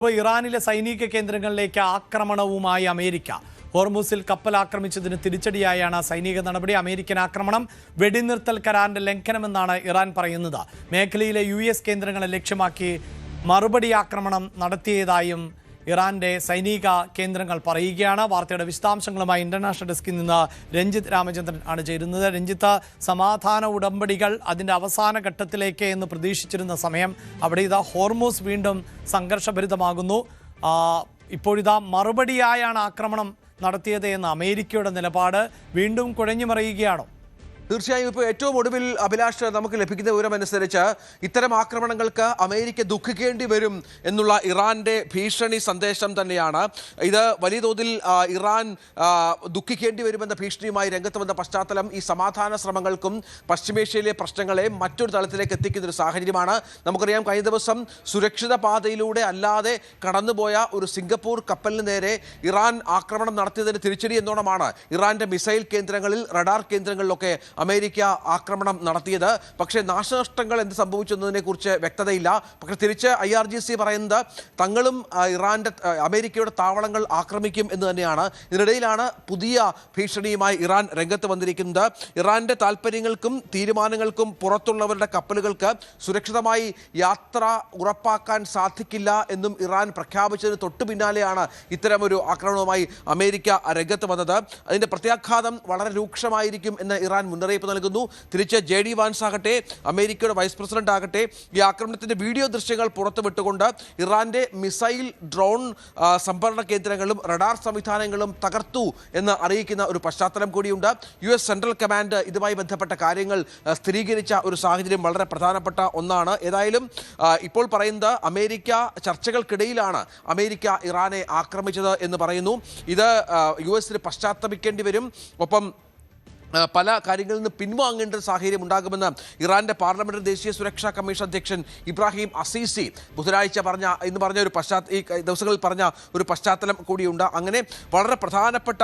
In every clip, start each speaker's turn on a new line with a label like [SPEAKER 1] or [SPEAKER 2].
[SPEAKER 1] ഇറാനിലെ സൈനിക കേന്ദ്രങ്ങളിലേക്ക് ആക്രമണവുമായി അമേരിക്ക. ഹോർമൂസിൽ കപ്പൽ ആക്രമിച്ചതിന് തിരിച്ചടിയായാണ് സൈനിക നടപടി. അമേരിക്കൻ ആക്രമണം വെടിനിർത്തൽ കരാറിന്റെ ലംഘനമെന്നാണ് ഇറാൻ പറയുന്നത്. മേഖലയിലെ US കേന്ദ്രങ്ങളെ ലക്ഷ്യമാക്കി മറുപടി ആക്രമണം നടത്തിയതായും ഇറാന്റെ സൈനിക കേന്ദ്രങ്ങൾ പറയുകയാണ്. വാർത്തയുടെ വിശദാംശങ്ങളുമായി ഇന്റർനാഷണൽ ഡെസ്കിൽ നിന്ന് രഞ്ജിത്ത് രാമചന്ദ്രൻ ആണ് ചേരുന്നത്. രഞ്ജിത്ത്, സമാധാന ഉടമ്പടികൾ അതിൻ്റെ അവസാന ഘട്ടത്തിലേക്ക് എന്ന് പ്രതീക്ഷിച്ചിരുന്ന സമയം അവിടെ ഇതാ ഹോർമൂസ് വീണ്ടും സംഘർഷഭരിതമാകുന്നു. ഇപ്പോഴിതാ മറുപടിയായാണ് ആക്രമണം നടത്തിയത് എന്ന അമേരിക്കയുടെ നിലപാട് വീണ്ടും കുഴഞ്ഞു മറിയുകയാണോ?
[SPEAKER 2] തീർച്ചയായും ഇപ്പോൾ ഏറ്റവും ഒടുവിൽ അഭിലാഷ് നമുക്ക് ലഭിക്കുന്ന വിവരമനുസരിച്ച് ഇത്തരം ആക്രമണങ്ങൾക്ക് അമേരിക്ക ദുഃഖിക്കേണ്ടി വരും എന്നുള്ള ഇറാന്റെ ഭീഷണി സന്ദേശം തന്നെയാണ് ഇത്. വലിയ തോതിൽ ഇറാൻ ദുഃഖിക്കേണ്ടി വരുമെന്ന ഭീഷണിയുമായി രംഗത്ത് വന്ന പശ്ചാത്തലം ഈ സമാധാന ശ്രമങ്ങൾക്കും പശ്ചിമേഷ്യയിലെ പ്രശ്നങ്ങളെ മറ്റൊരു തലത്തിലേക്ക് എത്തിക്കുന്ന ഒരു സാഹചര്യമാണ്. നമുക്കറിയാം, കഴിഞ്ഞ ദിവസം സുരക്ഷിത പാതയിലൂടെ അല്ലാതെ കടന്നുപോയ ഒരു സിംഗപ്പൂർ കപ്പലിന് നേരെ ഇറാൻ ആക്രമണം നടത്തിയതിന് തിരിച്ചടി എന്നോണമാണ് ഇറാന്റെ മിസൈൽ കേന്ദ്രങ്ങളിൽ, റഡാർ കേന്ദ്രങ്ങളിലൊക്കെ അമേരിക്ക ആക്രമണം നടത്തിയത്. പക്ഷേ നാശനഷ്ടങ്ങൾ എന്ത് സംഭവിച്ചു എന്നതിനെക്കുറിച്ച് വ്യക്തതയില്ല. പക്ഷേ തിരിച്ച് IRGC പറയുന്നത് തങ്ങളും അമേരിക്കയുടെ താവളങ്ങൾ ആക്രമിക്കും എന്ന് തന്നെയാണ്. ഇതിനിടയിലാണ് പുതിയ ഭീഷണിയുമായി ഇറാൻ രംഗത്ത് വന്നിരിക്കുന്നത്. ഇറാന്റെ താല്പര്യങ്ങൾക്കും തീരുമാനങ്ങൾക്കും പുറത്തുള്ളവരുടെ കപ്പലുകൾക്ക് സുരക്ഷിതമായി യാത്ര ഉറപ്പാക്കാൻ സാധിക്കില്ല എന്നും ഇറാൻ പ്രഖ്യാപിച്ചതിന് തൊട്ടു പിന്നാലെയാണ് ഇത്തരമൊരു ആക്രമണവുമായി അമേരിക്ക രംഗത്ത് വന്നത്. അതിന്റെ പ്രത്യാഘാതം വളരെ രൂക്ഷമായിരിക്കും എന്ന് ഇറാൻ മുന്നറിയിപ്പ് നൽകുന്നു. തിരിച്ച് JD വാൻസ് ആകട്ടെ, അമേരിക്കയുടെ വൈസ് പ്രസിഡന്റ് ആകട്ടെ, ഈ ആക്രമണത്തിന്റെ വീഡിയോ ദൃശ്യങ്ങൾ പുറത്തുവിട്ടുകൊണ്ട് ഇറാന്റെ മിസൈൽ, ഡ്രോൺ സംഭരണ കേന്ദ്രങ്ങളും റഡാർ സംവിധാനങ്ങളും തകർത്തു എന്ന് അറിയിക്കുന്ന ഒരു പശ്ചാത്തലം കൂടിയുണ്ട്. US സെൻട്രൽ കമാൻഡ് ഇതുമായി ബന്ധപ്പെട്ട കാര്യങ്ങൾ സ്ഥിരീകരിച്ച ഒരു സാഹചര്യം വളരെ പ്രധാനപ്പെട്ട ഒന്നാണ്. ഏതായാലും ഇപ്പോൾ പറയുന്നത് അമേരിക്ക ചർച്ചകൾക്കിടയിലാണ് അമേരിക്ക ഇറാനെ ആക്രമിച്ചത് എന്ന് പറയുന്നു. ഇത് US പശ്ചാത്തപിക്കേണ്ടി വരും. ഒപ്പം പല കാര്യങ്ങളിൽ നിന്ന് പിൻവാങ്ങേണ്ട സാഹചര്യം ഉണ്ടാകുമെന്ന് ഇറാന്റെ പാർലമെന്ററി ദേശീയ സുരക്ഷാ കമ്മീഷൻ അധ്യക്ഷൻ ഇബ്രാഹിം അസീസി ബുധനാഴ്ച പറഞ്ഞ ഒരു ഈ ദിവസങ്ങളിൽ പറഞ്ഞ ഒരു പശ്ചാത്തലം കൂടിയുണ്ട്. അങ്ങനെ വളരെ പ്രധാനപ്പെട്ട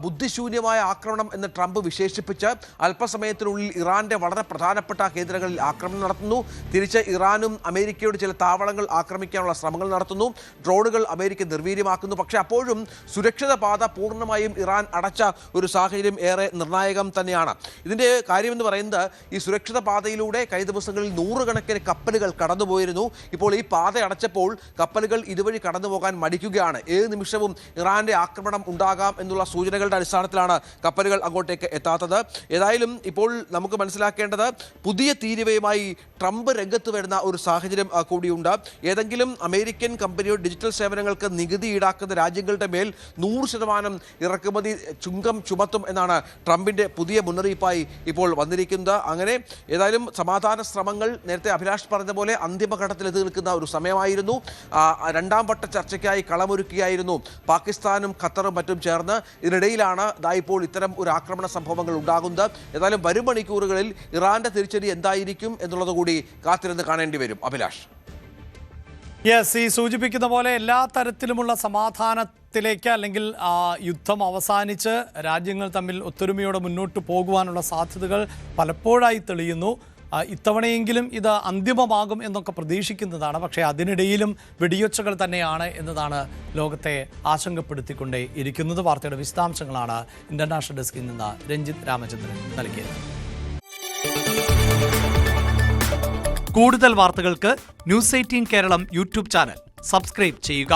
[SPEAKER 2] ബുദ്ധിശൂന്യമായ ആക്രമണം എന്ന് ട്രംപ് വിശേഷിപ്പിച്ച് അല്പസമയത്തിനുള്ളിൽ ഇറാന്റെ വളരെ പ്രധാനപ്പെട്ട കേന്ദ്രങ്ങളിൽ ആക്രമണം നടത്തുന്നു. തിരിച്ച് ഇറാനും അമേരിക്കയുടെ ചില താവളങ്ങൾ ആക്രമിക്കാനുള്ള ശ്രമങ്ങൾ നടത്തുന്നു. ഡ്രോണുകൾ അമേരിക്ക നിർവീര്യമാക്കുന്നു. പക്ഷേ അപ്പോഴും സുരക്ഷിത പാത പൂർണ്ണമായും ഇറാൻ അടച്ച ഒരു സാഹചര്യം ഏറെ നിർണായക തന്നെയാണ്. ഇതിന്റെ കാര്യമെന്ന് പറയുന്നത് ഈ സുരക്ഷിത പാതയിലൂടെ കഴിഞ്ഞ ദിവസങ്ങളിൽ നൂറുകണക്കിന് കപ്പലുകൾ കടന്നുപോയിരുന്നു. ഇപ്പോൾ ഈ പാത അടച്ചപ്പോൾ കപ്പലുകൾ ഇതുവഴി കടന്നു പോകാൻ മടിക്കുകയാണ്. ഏത് നിമിഷവും ഇറാന്റെ ആക്രമണം ഉണ്ടാകാം എന്നുള്ള സൂചനകളുടെ അടിസ്ഥാനത്തിലാണ് കപ്പലുകൾ അങ്ങോട്ടേക്ക് എത്താത്തത്. ഏതായാലും ഇപ്പോൾ നമുക്ക് മനസ്സിലാക്കേണ്ടത് പുതിയ തീരുവയുമായി ട്രംപ് രംഗത്ത് വരുന്ന ഒരു സാഹചര്യം കൂടിയുണ്ട്. ഏതെങ്കിലും അമേരിക്കൻ കമ്പനിയുടെ ഡിജിറ്റൽ സേവനങ്ങൾക്ക് നികുതി ഈടാക്കുന്ന രാജ്യങ്ങളുടെ മേൽ 100% ഇറക്കുമതി ചുങ്കം ചുമത്തും എന്നാണ് ട്രംപിന്റെ പുതിയ മുന്നറിയിപ്പായി ഇപ്പോൾ വന്നിരിക്കുന്നത്. അങ്ങനെ ഏതായാലും സമാധാന ശ്രമങ്ങൾ നേരത്തെ അഭിലാഷ് പറഞ്ഞ പോലെ അന്തിമഘട്ടത്തിൽ എത്തി നിൽക്കുന്ന ഒരു സമയമായിരുന്നു. രണ്ടാം വട്ട ചർച്ചയ്ക്കായി കളമൊരുക്കിയായിരുന്നു പാകിസ്ഥാനും ഖത്തറും മറ്റും ചേർന്ന്. ഇതിനിടയിലാണ് ഇപ്പോൾ ഇത്തരം ഒരു ആക്രമണ സംഭവങ്ങൾ ഉണ്ടാകുന്നത്. ഏതായാലും വരും മണിക്കൂറുകളിൽ ഇറാന്റെ തിരിച്ചടി എന്തായിരിക്കും എന്നുള്ളത് കൂടി കാത്തിരുന്ന് കാണേണ്ടി വരും. അഭിലാഷ്,
[SPEAKER 1] ഈ സൂചിപ്പിക്കുന്ന പോലെ എല്ലാ തരത്തിലുമുള്ള സമാധാനത്തിലേക്ക് അല്ലെങ്കിൽ യുദ്ധം അവസാനിച്ച് രാജ്യങ്ങൾ തമ്മിൽ ഒത്തൊരുമയോടെ മുന്നോട്ട് പോകുവാനുള്ള സാധ്യതകൾ പലപ്പോഴായി തെളിയുന്നു. ഇത്തവണയെങ്കിലും ഇത് അന്തിമമാകും എന്നൊക്കെ പ്രതീക്ഷിക്കുന്നതാണ്. പക്ഷേ അതിനിടയിലും വെടിയൊച്ചകൾ തന്നെയാണ് എന്നതാണ് ലോകത്തെ ആശങ്കപ്പെടുത്തിക്കൊണ്ടേ ഇരിക്കുന്നത്. വാർത്തയുടെ വിശദാംശങ്ങളാണ് ഇന്റർനാഷണൽ ഡെസ്കിൽ നിന്ന് രഞ്ജിത്ത് രാമചന്ദ്രൻ നൽകിയത്. കൂടുതൽ വാർത്തകൾക്ക് News 18 Keralam YouTube channel subscribe ചെയ്യുക.